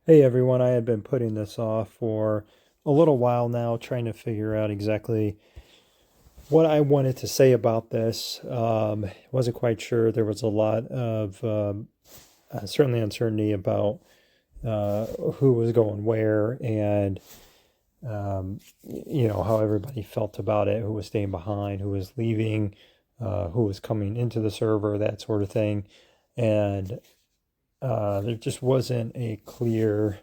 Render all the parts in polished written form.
Hey everyone, I had been putting this off for a little while now, trying to figure out exactly what I wanted to say about this. Wasn't quite sure. There was a lot of certainly uncertainty about who was going where and how everybody felt about it, who was staying behind, who was leaving, who was coming into the server, that sort of thing. And there just wasn't a clear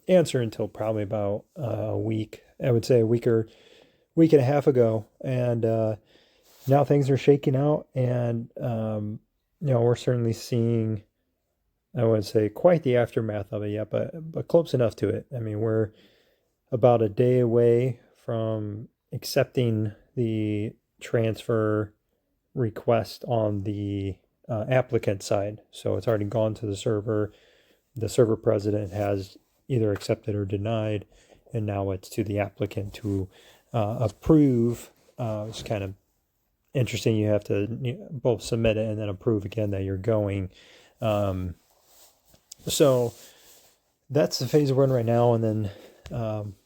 answer until probably about a week. I would say a week and a half ago, and now things are shaking out, and we're certainly seeing. I wouldn't say quite the aftermath of it yet, but close enough to it. I mean, we're about a day away from accepting the transfer request on the applicant side. So it's already gone to the server. The server president has either accepted or denied, and now it's to the applicant to approve. It's kind of interesting. You have to both submit it and then approve again that you're going. Um, so that's the phase we're in right now, and then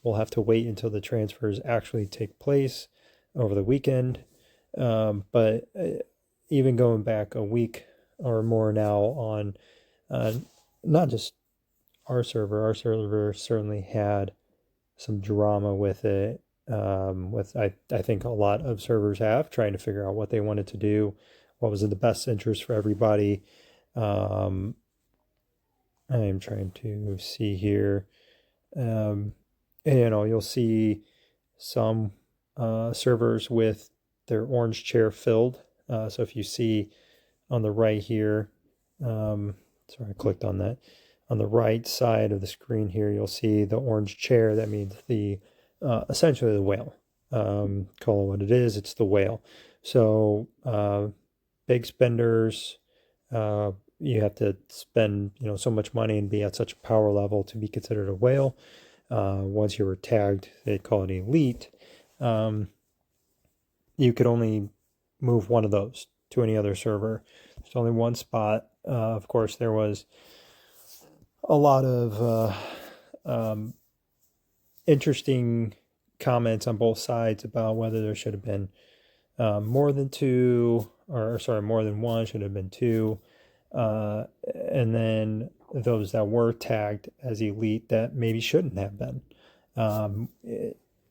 we'll have to wait until the transfers actually take place over the weekend. But even going back a week or more now on not just our server certainly had some drama with it. With I think a lot of servers have trying to figure out what they wanted to do, what was in the best interest for everybody. Um, I am trying to see here. Um, you'll see some servers with their orange chair filled. So if you see on the right here, sorry, I clicked on that. On the right side of the screen here, you'll see the orange chair. That means the essentially the whale. Call it what it is. It's the whale. So big spenders, you have to spend so much money and be at such a power level to be considered a whale. Once you were tagged, they call it elite. Um, you could only move one of those to any other server. There's only one spot. Of course, there was a lot of interesting comments on both sides about whether there should have been more than two, or sorry, more than one, should have been two. And then those that were tagged as elite that maybe shouldn't have been.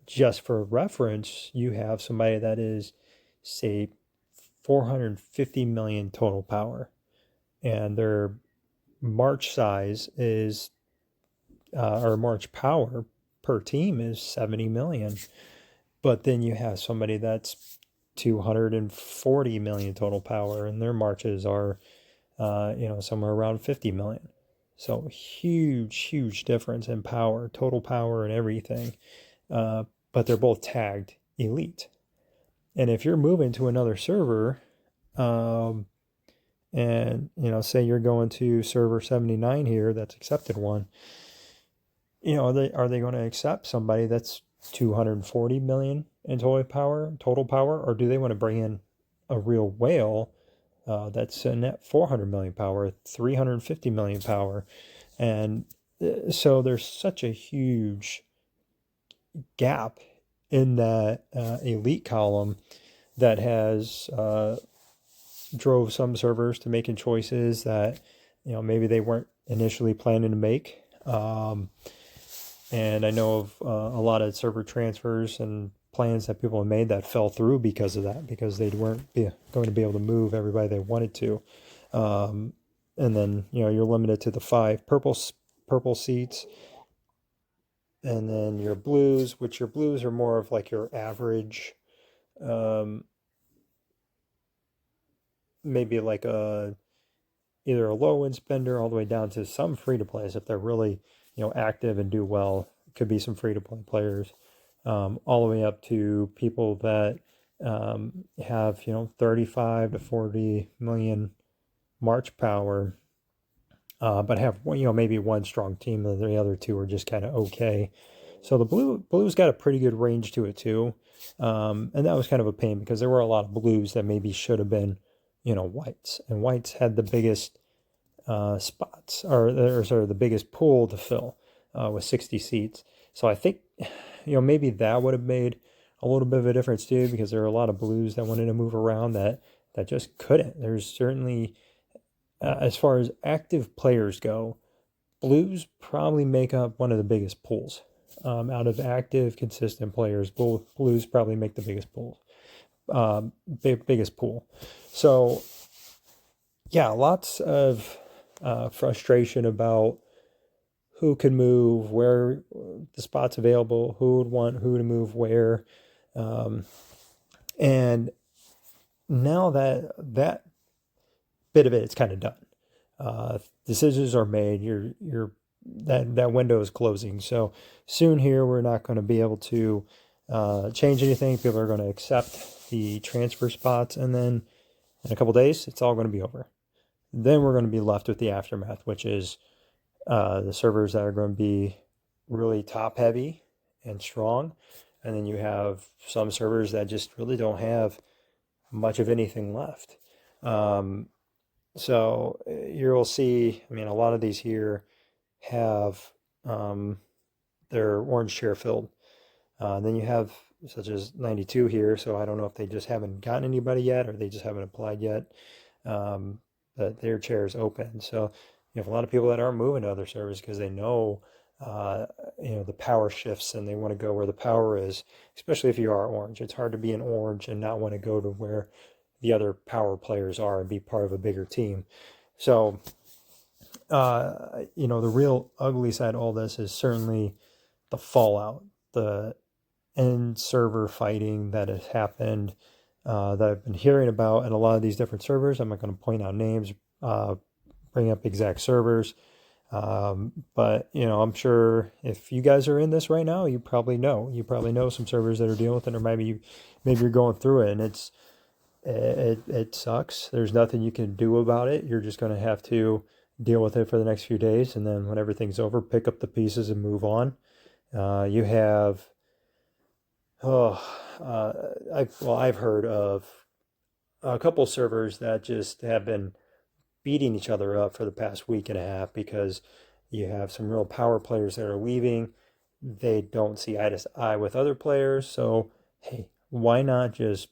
Just for reference, you have somebody that is, say, 450 million total power, and their March size is, or March power per team is 70 million. But then you have somebody that's 240 million total power, and their marches are, somewhere around 50 million. So huge difference in power, total power, and everything. But they're both tagged elite. And if you're moving to another server, and say you're going to server 79 here, that's accepted one, are they going to accept somebody that's 240 million in total power, or do they want to bring in a real whale that's a net 400 million power, 350 million power? And so there's such a huge gap in that elite column that has drove some servers to making choices that maybe they weren't initially planning to make. And I know of a lot of server transfers and plans that people have made that fell through because of that, because they weren't going to be able to move everybody they wanted to. And then you're limited to the 5 purple seats, and then your blues, which your blues are more of like your average, um, maybe like either a low end spender all the way down to some free to plays if they're really active and do well. It could be some free to play players, all the way up to people that have 35 to 40 million March power, but have maybe one strong team, and the other two are just kind of okay. So the blues got a pretty good range to it too, and that was kind of a pain because there were a lot of blues that maybe should have been whites, and whites had the biggest spots, or sorry, the biggest pool to fill with 60 seats. So I think, maybe that would have made a little bit of a difference too, because there are a lot of Blues that wanted to move around that just couldn't. There's certainly, as far as active players go, Blues probably make up one of the biggest pools. Out of active, consistent players, Blues probably make the biggest pool. Biggest pool. So, yeah, lots of frustration about who can move, where the spots available, who would want who to move where. And now that bit of it's kind of done. Decisions are made. That window is closing. So soon here, we're not going to be able to change anything. People are going to accept the transfer spots, and then in a couple days, it's all going to be over. Then we're going to be left with the aftermath, which is the servers that are going to be really top heavy and strong. And then you have some servers that just really don't have much of anything left. So you'll see, a lot of these here have their orange chair filled. Then you have such as 92 here. So I don't know if they just haven't gotten anybody yet, or they just haven't applied yet. That their chair is open. So you have a lot of people that aren't moving to other servers because they know, the power shifts, and they want to go where the power is, especially if you are orange. It's hard to be an orange and not want to go to where the other power players are and be part of a bigger team. So, the real ugly side of all this is certainly the fallout, the end server fighting that has happened, that I've been hearing about in a lot of these different servers. I'm not going to point out names, bring up exact servers. But I'm sure if you guys are in this right now, you probably know some servers that are dealing with it, or maybe you're going through it, and it sucks. There's nothing you can do about it. You're just going to have to deal with it for the next few days. And then when everything's over, pick up the pieces and move on. You have, I've heard of a couple servers that just have been beating each other up for the past week and a half, because you have some real power players that are leaving. They don't see eye to eye with other players. So, hey, why not just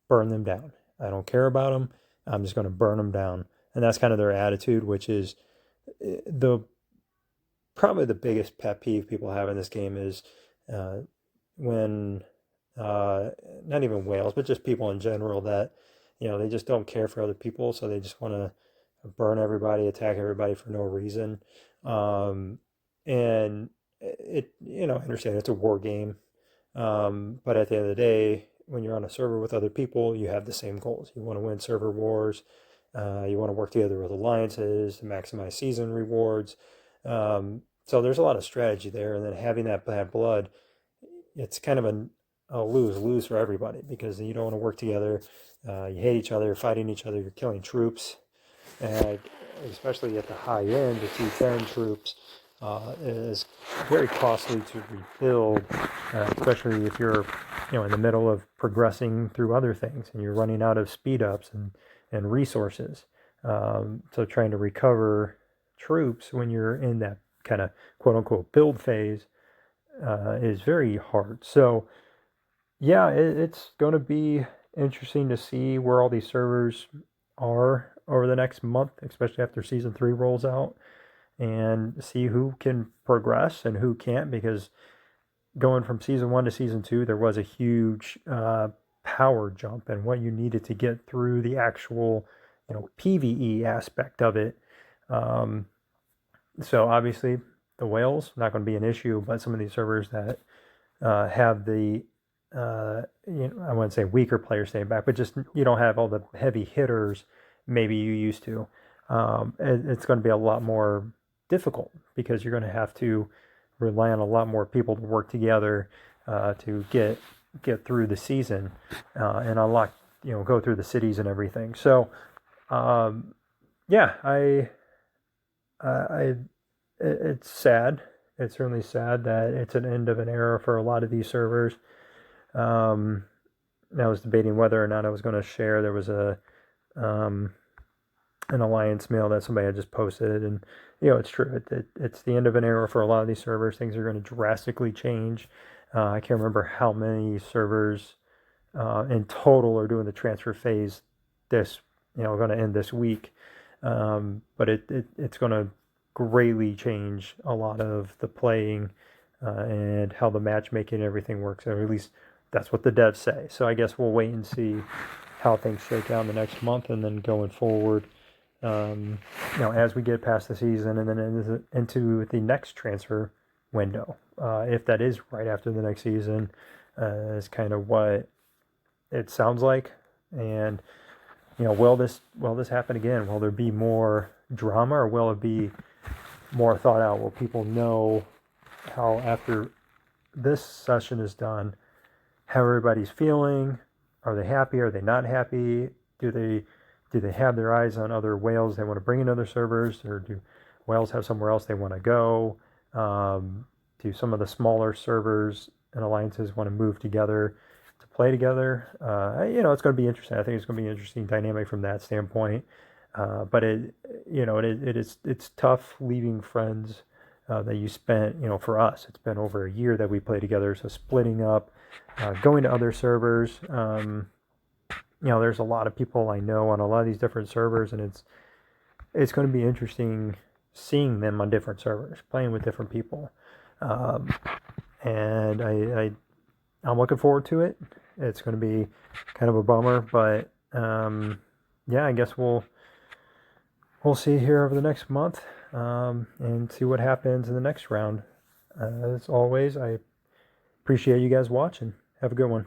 burn them down? I don't care about them. I'm just going to burn them down. And that's kind of their attitude, which is probably the biggest pet peeve people have in this game is when not even whales, but just people in general that, they just don't care for other people. So they just want to burn everybody, attack everybody for no reason. And I understand it's a war game. But at the end of the day, when you're on a server with other people, you have the same goals. You want to win server wars. You want to work together with alliances to maximize season rewards. So there's a lot of strategy there. And then having that bad blood, it's kind of a lose-lose for everybody, because you don't want to work together. You hate each other, fighting each other, you're killing troops. And especially at the high end, the T10 troops is very costly to rebuild, especially if you're in the middle of progressing through other things and you're running out of speed ups and resources. So trying to recover troops when you're in that kind of quote unquote build phase is very hard. So yeah, it's going to be interesting to see where all these servers are over the next month, especially after season 3 rolls out, and see who can progress and who can't, because going from season 1 to season 2, there was a huge power jump and what you needed to get through the actual PvE aspect of it. So obviously the whales not going to be an issue, but some of these servers that have the I wouldn't say weaker players staying back, but just you don't have all the heavy hitters maybe you used to. It's going to be a lot more difficult, because you're going to have to rely on a lot more people to work together to get through the season and unlock, go through the cities and everything. So yeah, it's sad. It's certainly sad that it's an end of an era for a lot of these servers. I was debating whether or not I was going to share. There was a an Alliance mail that somebody had just posted, and it's true. It's the end of an era for a lot of these servers. Things are going to drastically change. I can't remember how many servers in total are doing the transfer phase this, going to end this week. But it's going to greatly change a lot of the playing and how the matchmaking and everything works. Or at least that's what the devs say. So I guess we'll wait and see how things shake out in the next month, and then going forward, as we get past the season and then into the next transfer window, if that is right after the next season, is kind of what it sounds like. And will this happen again? Will there be more drama, or will it be more thought out? Will people know how, after this session is done, how everybody's feeling? Are they happy? Are they not happy? Do they have their eyes on other whales they want to bring in other servers, or do whales have somewhere else they want to go? Do some of the smaller servers and alliances want to move together to play together? It's going to be interesting. I think it's going to be an interesting dynamic from that standpoint. But it's tough leaving friends that you spent, for us, it's been over a year that we play together. So splitting up, going to other servers, there's a lot of people I know on a lot of these different servers, and it's going to be interesting seeing them on different servers, playing with different people. And I'm looking forward to it. It's going to be kind of a bummer, but I guess we'll see here over the next month, and see what happens in the next round. As always, I appreciate you guys watching. Have a good one.